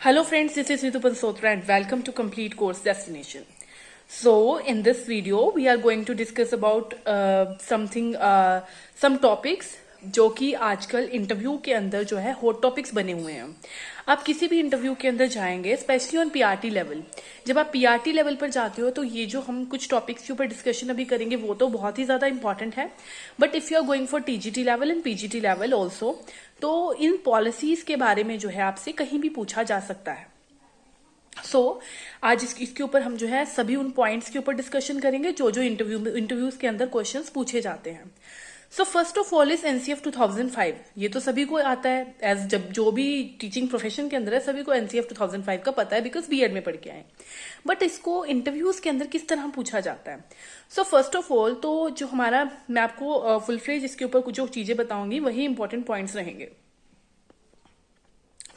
Hello friends, this is Ritu Pansotra and welcome to Complete Course Destination. So in this video, we are going to discuss about some topics जो कि आजकल interview के अंदर जो है hot topics बने हुए हैं. आप किसी भी इंटरव्यू के अंदर जाएंगे, स्पेशली ऑन पीआरटी लेवल. जब आप पीआरटी लेवल पर जाते हो तो ये जो हम कुछ टॉपिक्स के ऊपर डिस्कशन अभी करेंगे वो तो बहुत ही ज्यादा इंपॉर्टेंट है. But if you are going for TGT level and PGT level also, तो इन पॉलिसीज के बारे में जो है आपसे कहीं भी पूछा जा सकता है. आज इसके ऊपर हम जो है सभी उन पॉइंट्स के ऊपर डिस्कशन करेंगे जो इंटरव्यूज के अंदर क्वेश्चंस पूछे जाते हैं. So first of all is NCF 2005. ये तो सभी को आता है, एज जब जो भी टीचिंग प्रोफेशन के अंदर है सभी को एनसीएफ 2005 का पता है, बिकॉज बीएड में पढ़ के आए. बट इसको इंटरव्यूज के अंदर किस तरह पूछा जाता है. सो फर्स्ट ऑफ ऑल तो जो हमारा, मैं आपको फुल फ्लेज इसके ऊपर कुछ जो चीजें बताऊंगी वही इंपॉर्टेंट पॉइंट्स रहेंगे.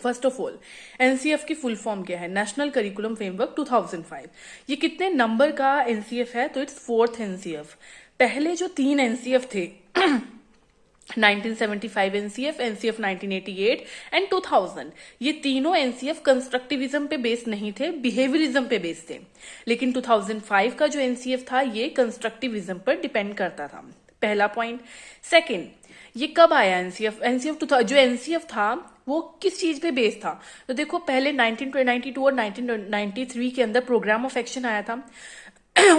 फर्स्ट ऑफ ऑल, एनसीएफ की फुल फॉर्म क्या है? National curriculum framework 2005. ये कितने नंबर का एनसीएफ है? तो इट्स 4th एनसीएफ. पहले जो 3 एनसीएफ थे 1975 एनसीएफ, एनसीएफ 1988 एंड 2000, ये तीनों एनसीएफ कंस्ट्रक्टिविज्म पे बेस्ड नहीं थे, बिहेवियरिज्म पे बेस्ड थे. लेकिन 2005 का जो एनसीएफ था ये कंस्ट्रक्टिविज्म पर डिपेंड करता था. पहला पॉइंट. सेकंड, ये कब आया एनसीएफ? जो एनसीएफ था वो किस चीज पे बेस्ड था? तो देखो, पहले 1992 और 1993 के अंदर प्रोग्राम ऑफ एक्शन आया था.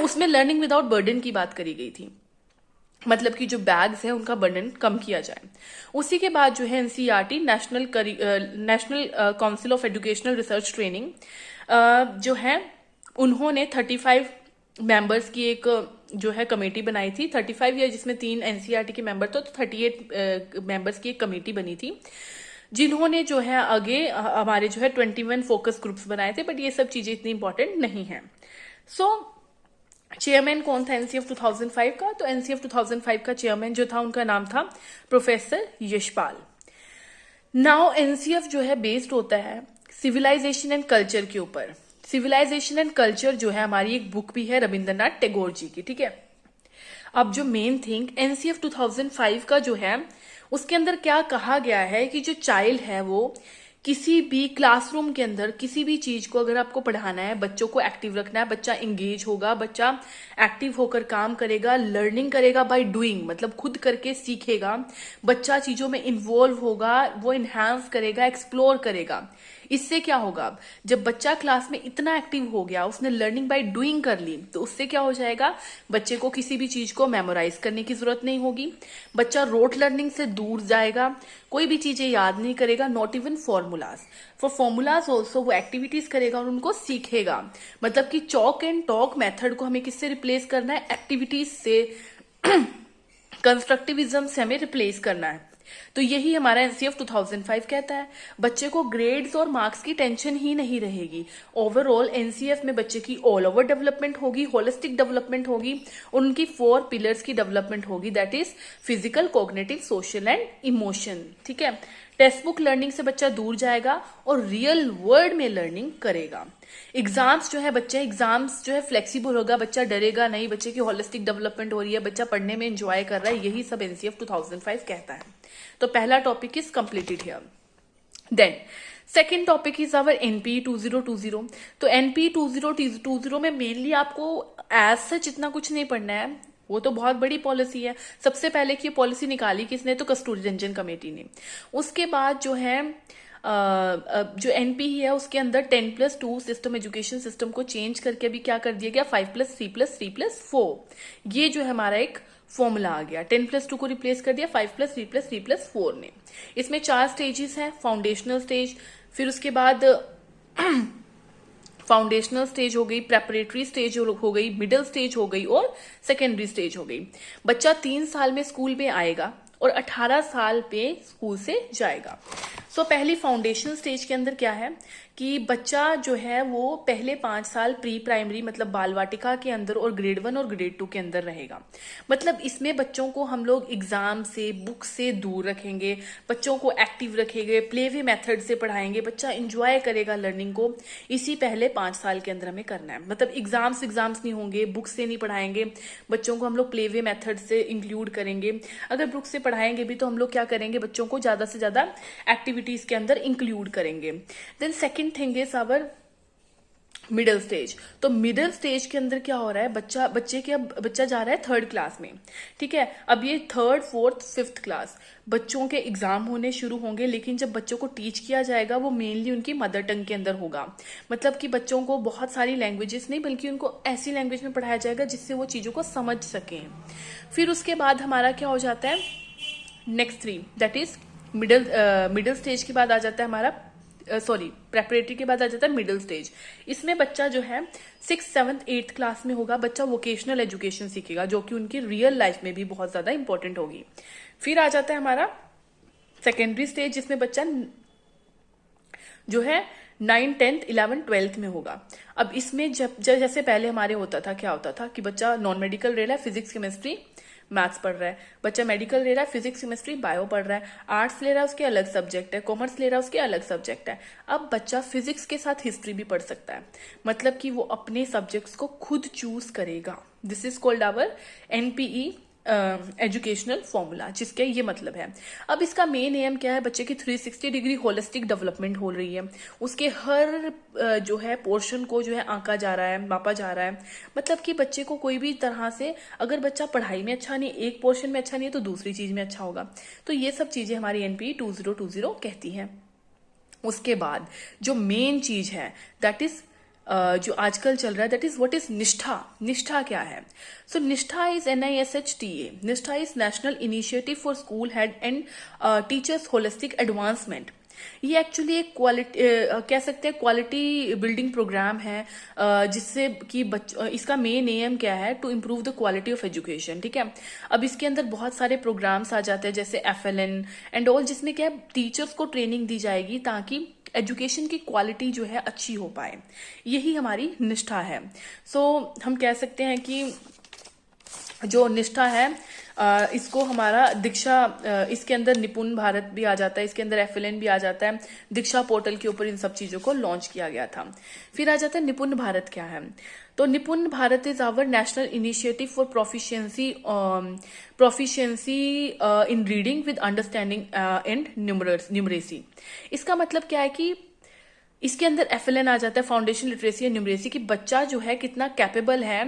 उसमें लर्निंग विदाउट बर्डन की बात करी गई थी, मतलब कि जो बैग्स है उनका बर्डन कम किया जाए. उसी के बाद जो है NCERT, national council of educational research training, जो है उन्होंने 35 मेंबर्स की एक जो है कमेटी बनाई थी. 35 या जिसमें 3 एनसीईआरटी के मेंबर थे, तो 38 मेंबर्स की एक कमेटी बनी थी, जिन्होंने जो है आगे हमारे जो है 21 फोकस ग्रुप्स बनाए थे. बट ये सब चीजें इतनी इंपॉर्टेंट नहीं है. चेयरमैन कौन था एनसीएफ 2005 का? तो एनसीएफ 2005 का चेयरमैन जो था उनका नाम था प्रोफेसर यशपाल. नाउ एनसीएफ जो है बेस्ड होता है सिविलाइजेशन एंड कल्चर के ऊपर. सिविलाइजेशन एंड कल्चर जो है हमारी एक बुक भी है रविंद्रनाथ टैगोर जी की, ठीक है. अब जो मेन थिंग एनसीएफ 2005 का जो है उसके अंदर क्या कहा गया है कि जो चाइल्ड है वो किसी भी क्लासरूम के अंदर किसी भी चीज को अगर आपको पढ़ाना है, बच्चों को एक्टिव रखना है, बच्चा एंगेज होगा, बच्चा एक्टिव होकर काम करेगा, लर्निंग करेगा बाय डूइंग, मतलब खुद करके सीखेगा, बच्चा चीजों में इन्वॉल्व होगा, वो इन्हांस करेगा, एक्सप्लोर करेगा. इससे क्या होगा? जब बच्चा क्लास में इतना एक्टिव हो गया, उसने लर्निंग बाय डूइंग कर ली, तो उससे क्या हो जाएगा? बच्चे को किसी भी चीज को मेमोराइज करने की जरूरत नहीं होगी, बच्चा रोट लर्निंग से दूर जाएगा, कोई भी चीजें याद नहीं करेगा, not even formulas. For formulas also वो एक्टिविटीज करेगा और उनको सीखेगा. मतलब कि चॉक एंड टॉक मेथड को हमें किससे रिप्लेस करना है? एक्टिविटीज से, कंस्ट्रक्टिविज्म से हमें रिप्लेस करना है. तो यही हमारा एनसीएफ 2005 कहता है. बच्चे को ग्रेड्स और मार्क्स की टेंशन ही नहीं रहेगी. ओवरऑल एनसीएफ में बच्चे की ऑल ओवर डेवलपमेंट होगी, होलिस्टिक डेवलपमेंट होगी, उनकी 4 पिलर्स की डेवलपमेंट होगी, that is physical, cognitive, social and emotion. ठीक है. टेक्स्ट बुक लर्निंग से बच्चा दूर जाएगा और रियल वर्ल्ड में लर्निंग करेगा. एग्जाम्स जो है, बच्चे एग्जाम्स जो है फ्लेक्सिबल होगा, बच्चा डरेगा नहीं, बच्चे की होलिस्टिक डेवलपमेंट हो रही है, बच्चा पढ़ने में एंजॉय कर रहा है. यही सब एनसीएफ 2005 कहता है. तो पहला topic is completed here. Then second topic is our NPE 2020. तो एनपीई 2020 में मेनली आपको एज सच इतना कुछ नहीं पढ़ना है, वो तो बहुत बड़ी पॉलिसी है. सबसे पहले की पॉलिसी निकाली किसने? तो कस्तूरी रंजन कमेटी ने. उसके बाद जो है जो एनपीई है उसके अंदर 10+2 सिस्टम, एजुकेशन सिस्टम को चेंज करके अभी क्या कर दिया गया? 5+3+3+4. ये जो है हमारा एक फॉर्मूला आ गया. 10+2 को रिप्लेस कर दिया 5+3+3+4 ने. इसमें 4 स्टेजेस हैं. फाउंडेशनल स्टेज, फिर उसके बाद फाउंडेशनल स्टेज हो गई, प्रेपरेटरी स्टेज हो गई, मिडिल स्टेज हो गई और सेकेंडरी स्टेज हो गई. बच्चा 3 साल में स्कूल में आएगा और 18 साल पे स्कूल से जाएगा. सो पहली फाउंडेशन स्टेज के अंदर क्या है कि बच्चा जो है वो पहले 5 साल प्री प्राइमरी मतलब बाल वाटिका के अंदर और ग्रेड 1 और ग्रेड 2 के अंदर रहेगा. मतलब इसमें बच्चों को हम लोग एग्जाम से, बुक से दूर रखेंगे, बच्चों को एक्टिव रखेंगे, प्ले वे मेथड से पढ़ाएंगे, बच्चा इंजॉय करेगा लर्निंग को. इसी पहले 5 साल के अंदर हमें करना है. मतलब एग्जाम्स नहीं होंगे, बुक से नहीं पढ़ाएंगे, बच्चों को हम लोग प्ले वे मेथड से इंक्लूड करेंगे. अगर बुक से पढ़ाएंगे भी तो हम लोग क्या करेंगे, बच्चों को ज्यादा से ज्यादा एक्टिविटीज के अंदर इंक्लूड करेंगे। Then second thing is our middle stage. तो मिडिल स्टेज के अंदर क्या हो रहा है, बच्चा जा रहा है थर्ड क्लास में, ठीक है। अब ये थर्ड फोर्थ फिफ्थ क्लास बच्चों के एग्जाम होने शुरू होंगे, लेकिन जब बच्चों को टीच किया जाएगा वो मेनली उनकी मदर टंग के अंदर होगा। मतलब कि बच्चों को बहुत सारी लैंग्वेजेस नहीं, बल्कि उनको ऐसी लैंग्वेज में पढ़ाया जाएगा जिससे वो चीज़ों को समझ सकें। फिर उसके बाद हमारा क्या हो जाता है, next 3, that is middle stage के बाद आ जाता है हमारा प्रेपरेटरी के बाद आ जाता है मिडिल स्टेज। इसमें बच्चा जो है 6th 7th 8th क्लास में होगा, बच्चा वोकेशनल एजुकेशन सीखेगा जो कि उनकी रियल लाइफ में भी बहुत ज्यादा इंपॉर्टेंट होगी। फिर आ जाता है हमारा सेकेंडरी स्टेज, जिसमें बच्चा जो है 9th 10th 11th 12th में होगा। अब इसमें जब जैसे पहले हमारे होता था, क्या होता था कि बच्चा नॉन मेडिकल ले रहा है, फिजिक्स केमिस्ट्री मैथ्स पढ़ रहा है, बच्चा मेडिकल ले रहा है, फिजिक्स केमिस्ट्री बायो पढ़ रहा है, आर्ट्स ले रहा है उसके अलग सब्जेक्ट है, कॉमर्स ले रहा है उसके अलग सब्जेक्ट है। अब बच्चा फिजिक्स के साथ हिस्ट्री भी पढ़ सकता है, मतलब कि वो अपने सब्जेक्ट्स को खुद चूज करेगा। This is called our NPE educational formula, जिसके ये मतलब है। अब इसका मेन एम क्या है, बच्चे की 360 डिग्री होलिस्टिक डेवलपमेंट हो रही है, उसके हर जो है पोर्शन को जो है आंका जा रहा है, मापा जा रहा है। मतलब कि बच्चे को कोई भी तरह से, अगर बच्चा पढ़ाई में अच्छा नहीं, एक पोर्शन में अच्छा नहीं है, तो दूसरी चीज में अच्छा होगा। तो ये सब चीजें हमारी एनपीई 2020 कहती हैं। उसके बाद जो मेन चीज है दैट इज जो आजकल चल रहा है, दैट इज व्हाट इज निष्ठा। निष्ठा क्या है? सो निष्ठा इज NISHTA। निष्ठा is national initiative for school head and teachers holistic advancement. ये एक्चुअली एक क्वालिटी कह सकते हैं क्वालिटी बिल्डिंग प्रोग्राम है, जिससे कि इसका मेन एम क्या है, to improve the quality of education, ठीक है। अब इसके अंदर बहुत सारे प्रोग्राम्स आ जाते हैं जैसे FLN एंड ऑल, जिसमें क्या है टीचर्स को ट्रेनिंग दी जाएगी ताकि एजुकेशन की क्वालिटी जो है अच्छी हो पाए। यही हमारी निष्ठा है। सो हम कह सकते हैं कि जो निष्ठा है इसको हमारा दीक्षा, इसके अंदर निपुण भारत भी आ जाता है, इसके अंदर FLN भी आ जाता है। दीक्षा पोर्टल के ऊपर इन सब चीजों को लॉन्च किया गया था। फिर आ जाता है निपुण भारत क्या है। तो Nipun Bharat is our national initiative for proficiency in reading with understanding and numeracy. इसका मतलब क्या है कि इसके अंदर FLN आ जाता है, फाउंडेशन लिटरेसी एंड न्यूमरेसी, कि बच्चा जो है कितना कैपेबल है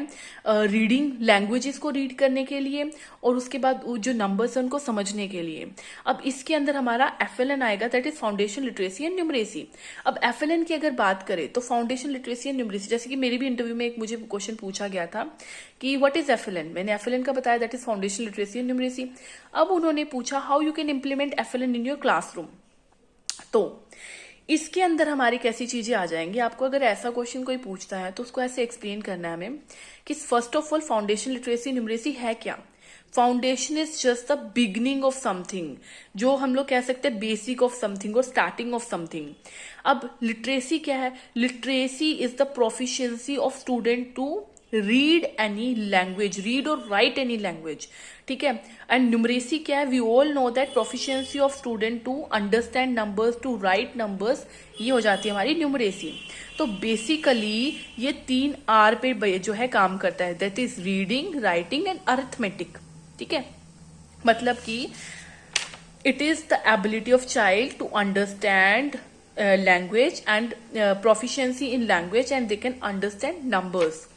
रीडिंग, लैंग्वेजेस को रीड करने के लिए, और उसके बाद जो नंबर्स हैं उनको समझने के लिए। अब इसके अंदर हमारा FLN आएगा, that is foundation literacy and numeracy. अब FLN की अगर बात करें तो फाउंडेशन लिटरेसी एंड न्यूमरेसी, जैसे कि मेरी भी इंटरव्यू में एक मुझे क्वेश्चन पूछा गया था कि व्हाट इज FLN, मैंने FLN का बताया that is foundation literacy and numeracy. अब उन्होंने पूछा how you can implement FLN in your classroom. तो इसके अंदर हमारी कैसी चीजें आ जाएंगी, आपको अगर ऐसा क्वेश्चन कोई पूछता है तो उसको ऐसे एक्सप्लेन करना है हमें कि first of all foundation literacy numeracy है क्या। Foundation is just the beginning of something, जो हम लोग कह सकते हैं बेसिक ऑफ समथिंग और स्टार्टिंग ऑफ समथिंग। अब लिटरेसी क्या है? Literacy is the proficiency of student to read any language, read और राइट एनी लैंग्वेज, ठीक है। एंड न्यूमरेसी क्या है? We all know that proficiency of student to understand numbers, to write numbers, ये हो जाती है हमारी न्यूमरेसी। तो बेसिकली ये 3 R पे जो है काम करता है, that is reading, writing and arithmetic, ठीक है। मतलब कि it is the ability of child to understand language and proficiency in language and they can understand numbers.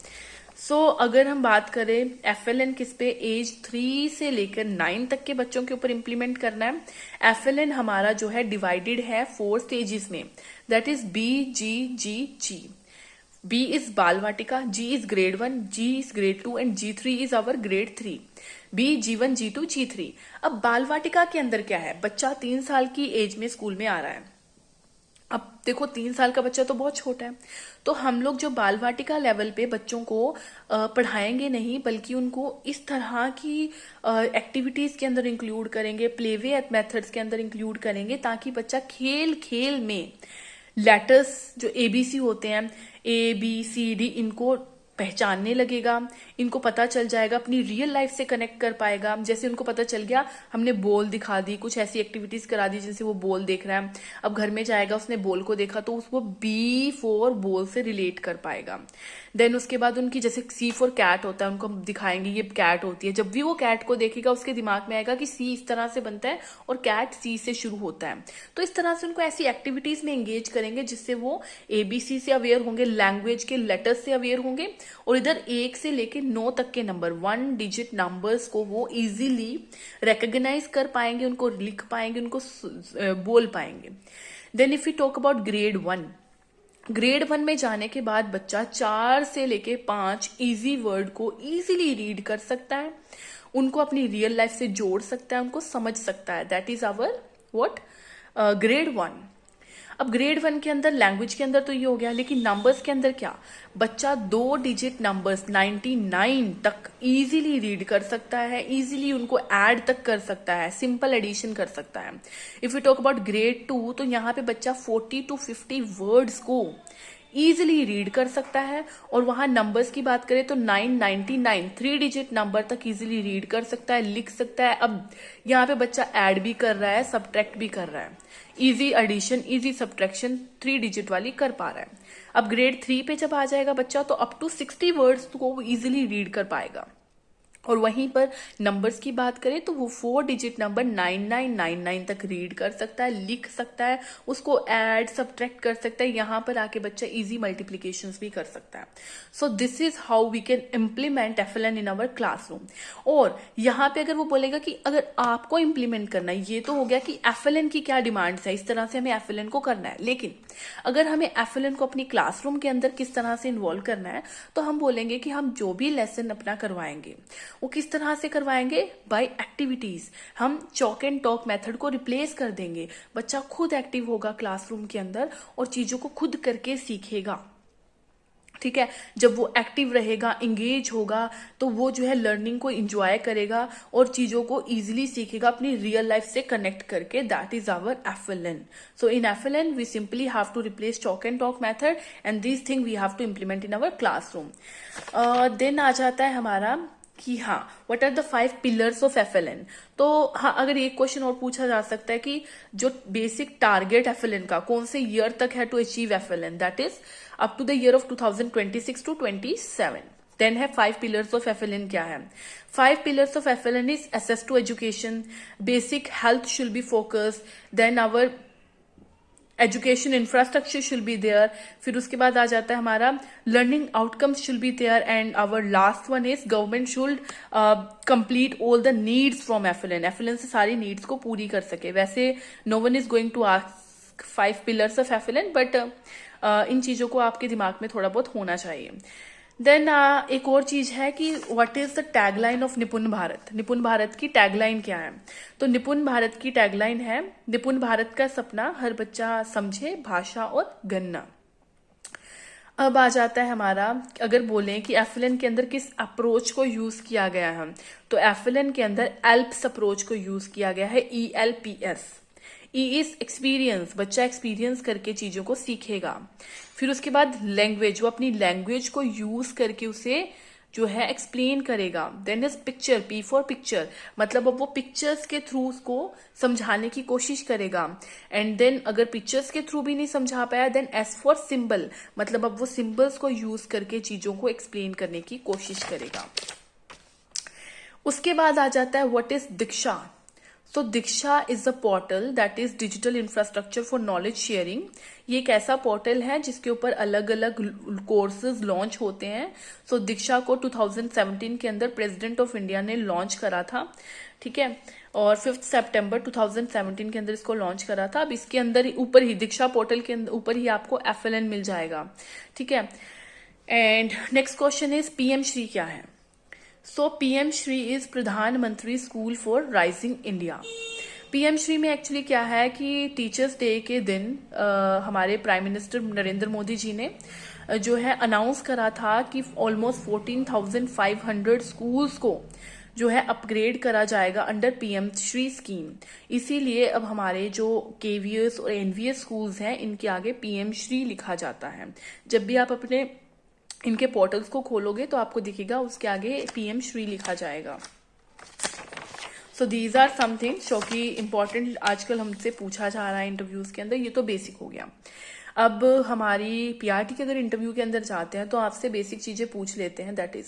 So अगर हम बात करें FLN किस पे, एज 3 से लेकर 9 तक के बच्चों के ऊपर इंप्लीमेंट करना है। FLN हमारा जो है डिवाइडेड है 4 स्टेजेस में, that is B, G, G, G। B is Bal Vatika, G is grade 1, G is grade 2 and G3 is our grade 3। B, G1, G2, G3। अब बाल वाटिका के अंदर क्या है, बच्चा 3 साल की एज में स्कूल में आ रहा है। अब देखो 3 साल का बच्चा तो बहुत छोटा है, तो हम लोग जो बाल वाटिका लेवल पे बच्चों को पढ़ाएंगे नहीं, बल्कि उनको इस तरह की एक्टिविटीज के अंदर इंक्लूड करेंगे, प्लेवे मेथड्स के अंदर इंक्लूड करेंगे, ताकि बच्चा खेल खेल में लेटर्स जो ABC होते हैं, ABCD, इनको पहचानने लगेगा, इनको पता चल जाएगा, अपनी रियल लाइफ से कनेक्ट कर पाएगा। जैसे उनको पता चल गया, हमने बॉल दिखा दी, कुछ ऐसी एक्टिविटीज करा दी जिनसे वो बॉल देख रहा है, अब घर में जाएगा, उसने बॉल को देखा तो उसको बी फॉर बॉल से रिलेट कर पाएगा। देन उसके बाद उनकी जैसे सी फॉर कैट होता है, उनको हम दिखाएंगे ये कैट होती है, जब भी वो कैट को देखेगा उसके दिमाग में आएगा कि सी इस तरह से बनता है और कैट सी से शुरू होता है। तो इस तरह से उनको ऐसी एक्टिविटीज में एंगेज करेंगे जिससे वो एबीसी से अवेयर होंगे, लैंग्वेज के लेटर्स से अवेयर होंगे, और इधर 1 से लेके 9 तक के नंबर, 1 डिजिट नंबर्स को वो इजीली रिकॉग्नाइज कर पाएंगे, उनको लिख पाएंगे, उनको बोल पाएंगे। Then if you talk about grade 1 में जाने के बाद बच्चा 4 से लेके 5 इजी वर्ड को इजीली रीड कर सकता है, उनको अपनी रियल लाइफ से जोड़ सकता है, उनको समझ सकता है। That is our what grade 1। अब ग्रेड 1 के अंदर लैंग्वेज के अंदर तो ये हो गया, लेकिन नंबर्स के अंदर क्या, बच्चा 2 डिजिट नंबर्स 99 तक इजीली रीड कर सकता है, इजीली उनको ऐड तक कर सकता है, सिंपल एडिशन कर सकता है। If you talk about grade 2 तो यहाँ पे बच्चा 40 to 50 वर्ड्स को इजिली रीड कर सकता है, और वहां नंबर्स की बात करें तो 999 3 डिजिट नंबर तक इजिली रीड कर सकता है, लिख सकता है। अब यहाँ पे बच्चा ऐड भी कर रहा है, सब्ट्रैक्ट भी कर रहा है, easy addition easy subtraction 3 digit वाली कर पा रहा है। अब ग्रेड 3 पे जब आ जाएगा बच्चा तो अप टू 60 वर्ड्स को इजिली रीड कर पाएगा, और वहीं पर नंबर्स की बात करें तो वो 4 डिजिट नंबर 9999 तक रीड कर सकता है, लिख सकता है, उसको ऐड सब्ट्रैक्ट कर सकता है, यहां पर आके बच्चा इजी मल्टीप्लिकेशंस भी कर सकता है। So this is how we can implement FLN in our classroom. और यहाँ पे अगर वो बोलेगा कि अगर आपको इम्प्लीमेंट करना है, ये तो हो गया कि एफएलएन की क्या डिमांड्स है, इस तरह से हमें एफएलएन को करना है, लेकिन अगर हमें एफएलएन को अपनी क्लासरूम के अंदर किस तरह से इन्वॉल्व करना है, तो हम बोलेंगे कि हम जो भी लेसन अपना करवाएंगे वो किस तरह से करवाएंगे, बाय एक्टिविटीज। हम चॉक एंड टॉक मेथड को रिप्लेस कर देंगे, बच्चा खुद एक्टिव होगा क्लासरूम के अंदर और चीजों को खुद करके सीखेगा। ठीक है, जब वो एक्टिव रहेगा, इंगेज होगा, तो वो जो है लर्निंग को एंजॉय करेगा और चीजों को इजीली सीखेगा अपनी रियल लाइफ से कनेक्ट करके। That is our FLN. So in FLN we simply have to replace chalk and talk method and this thing we have to implement in our classroom. Then आ जाता है हमारा कि हाँ, what are the 5 pillars of FLN. तो हाँ, अगर एक क्वेश्चन और पूछा जा सकता है कि जो बेसिक टारगेट एफएलएन का कौन से ईयर तक है to achieve FLN, that is up to the year of 2026 to 27। Then है 5 पिलर्स ऑफ एफएलएन क्या है। 5 pillars of FLN is access to education, basic health should be focus, then our education infrastructure should be there, फिर उसके बाद आ जाता है हमारा learning outcomes should be there, and our last one is government should complete all the needs from FLN. FLN से सारी needs को पूरी कर सके। वैसे no one is going to ask 5 pillars of FLN, but इन चीजों को आपके दिमाग में थोड़ा बहुत होना चाहिए। देन एक और चीज है कि what is the tagline of निपुण भारत। निपुण भारत की टैगलाइन क्या है, तो निपुण भारत की टैगलाइन है, निपुण भारत का सपना हर बच्चा समझे, भाषा और गन्ना। अब आ जाता है हमारा, अगर बोलें कि एफएलएन के अंदर किस अप्रोच को यूज किया गया है, तो एफएलएन के अंदर एल्प्स अप्रोच को यूज किया गया है, ELPS। ई इज एक्सपीरियंस, बच्चा एक्सपीरियंस करके चीजों को सीखेगा। फिर उसके बाद लैंग्वेज, वो अपनी लैंग्वेज को यूज करके उसे जो है एक्सप्लेन करेगा। Then is picture, P for picture, मतलब अब वो पिक्चर्स के थ्रू उसको समझाने की कोशिश करेगा। एंड देन अगर पिक्चर्स के थ्रू भी नहीं समझा पाया, देन S फॉर सिंबल, मतलब अब वो सिंबल्स को यूज करके चीजों को एक्सप्लेन करने की कोशिश करेगा। उसके बाद आ जाता है what is Diksha. So Diksha is a portal that is digital infrastructure for knowledge sharing. ये एक ऐसा पोर्टल है जिसके ऊपर अलग अलग कोर्सेज लॉन्च होते हैं। सो दीक्षा को 2017 के अंदर प्रेसिडेंट ऑफ इंडिया ने लॉन्च करा था, ठीक है, और 5 सितंबर 2017 के अंदर इसको लॉन्च करा था। अब इसके अंदर ऊपर ही दीक्षा पोर्टल के ऊपर ही आपको एफएलएन मिल जाएगा, ठीक है। And next question is PM Shri क्या है। सो पीएम श्री इज प्रधानमंत्री school for rising India. PM Shri में एक्चुअली क्या है कि टीचर्स डे के दिन हमारे प्राइम मिनिस्टर नरेंद्र मोदी जी ने जो है अनाउंस करा था कि ऑलमोस्ट 14,500 स्कूल्स को जो है अपग्रेड करा जाएगा अंडर पीएम श्री स्कीम। इसीलिए अब हमारे जो केवीएस और एनवीएस स्कूल्स हैं, इनके आगे पीएम श्री लिखा जाता है। जब भी आप अपने इनके पोर्टल्स को खोलोगे तो आपको दिखेगा उसके आगे PM श्री लिखा जाएगा। So these are some things जो कि इम्पोर्टेंट आजकल हमसे पूछा जा रहा है इंटरव्यूज के अंदर। ये तो बेसिक हो गया। अब हमारी PRT के अगर इंटरव्यू के अंदर जाते हैं तो आपसे बेसिक चीजें पूछ लेते हैं, दैट इज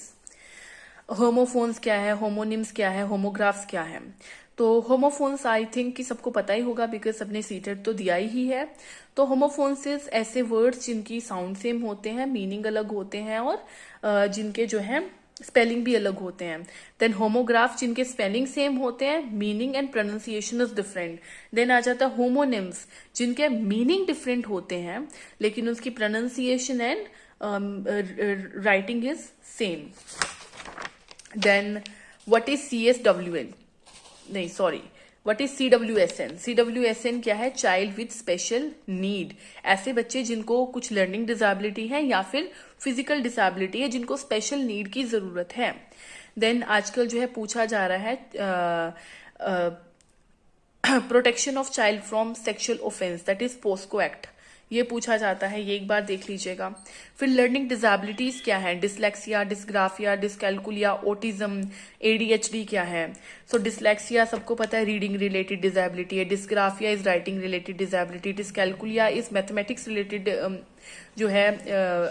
होमोफोन्स क्या है, होमोनिम्स क्या है, होमोग्राफ्स क्या है। तो होमोफोन्स आई थिंक कि सबको पता ही होगा बिकॉज सबने सीटेड तो दिया ही है। तो होमोफोन्स ऐसे वर्ड्स जिनकी साउंड सेम होते हैं, मीनिंग अलग होते हैं और जिनके जो है स्पेलिंग भी अलग होते हैं। देन होमोग्राफ जिनके स्पेलिंग सेम होते हैं, meaning and pronunciation is different. Then आ जाता है होमोनिम्स जिनके मीनिंग डिफरेंट होते हैं लेकिन उसकी pronunciation and writing is same. Then what is CSWN, नहीं sorry, what is CWSN। CWSN क्या है? Child with special need. ऐसे बच्चे जिनको कुछ लर्निंग डिसेबिलिटी है या फिर फिजिकल डिसेबिलिटी है, जिनको स्पेशल नीड की जरूरत है। देन आजकल जो है पूछा जा रहा है protection of child from sexual offence, that is POCSO act, ये पूछा जाता है, ये एक बार देख लीजिएगा। फिर लर्निंग डिसेबिलिटीज क्या है? Dyslexia, dysgraphia, dyscalculia, autism, ADHD क्या है? सो डिसलेक्सिया सबको पता है रीडिंग रिलेटेड डिसेबिलिटी है, dysgraphia is writing related disability, dyscalculia is mathematics related जो है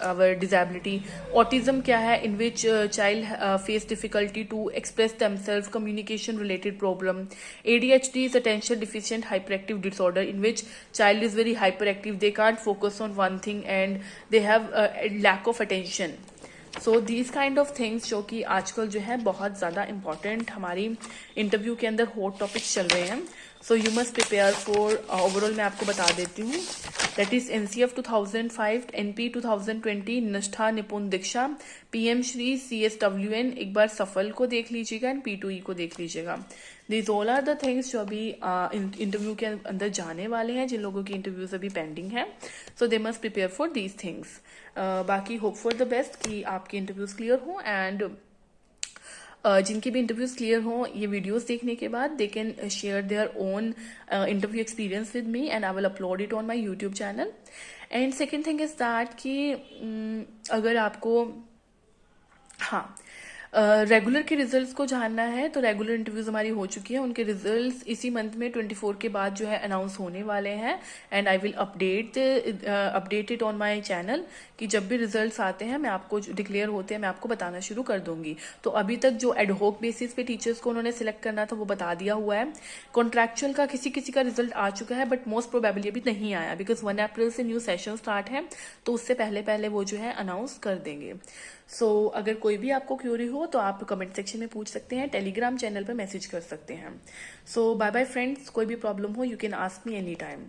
आवर डिसेबिलिटी। ऑटिज्म क्या है? In which child face difficulty to express themselves, communication related problem. ADHD is attention deficient hyperactive disorder in which child is very hyperactive, they can't focus on one thing and they have a lack of attention. So these kind of things जो कि आजकल जो है बहुत ज़्यादा important हमारी interview के अंदर हॉट टॉपिक्स चल रहे हैं। So you must prepare for, overall मैं आपको बता देती हूँ, दैट इज NCF 2005, NP 2020, निष्ठा, निपुण दीक्षा, PM श्री, CSWN, एक बार सफल को देख लीजिएगा एंड P2E को देख लीजिएगा। These all are the things जो अभी इंटरव्यू के अंदर जाने वाले हैं, जिन लोगों की इंटरव्यूज अभी पेंडिंग है। So they must prepare for these things. बाकी होप फॉर द बेस्ट कि आपके इंटरव्यूज क्लियर हो एंड जिनके भी इंटरव्यूज क्लियर हो, ये वीडियोस देखने के बाद they can share their own interview experience with me and I will upload it on my YouTube channel. And second thing is that कि अगर आपको रेगुलर के रिजल्ट्स को जानना है तो रेगुलर इंटरव्यूज हमारी हो चुकी है, उनके रिजल्ट्स इसी मंथ में 24 के बाद जो है अनाउंस होने वाले हैं and I will update it on my channel कि जब भी रिजल्ट्स आते हैं मैं आपको डिक्लेयर होते हैं मैं आपको बताना शुरू कर दूंगी। तो अभी तक जो एडहोक बेसिस पे टीचर्स को उन्होंने सिलेक्ट करना था वो बता दिया हुआ है। कॉन्ट्रैक्चुअल का किसी किसी का रिजल्ट आ चुका है बट मोस्ट प्रोबेबली अभी नहीं आया बिकॉज 1 अप्रैल से न्यू सेशन स्टार्ट है, तो उससे पहले पहले वो जो है अनाउंस कर देंगे। सो अगर कोई भी आपको क्यूरी हो तो आप कमेंट सेक्शन में पूछ सकते हैं, टेलीग्राम चैनल पर मैसेज कर सकते हैं। सो बाय बाय फ्रेंड्स, कोई भी प्रॉब्लम हो you can ask me any time.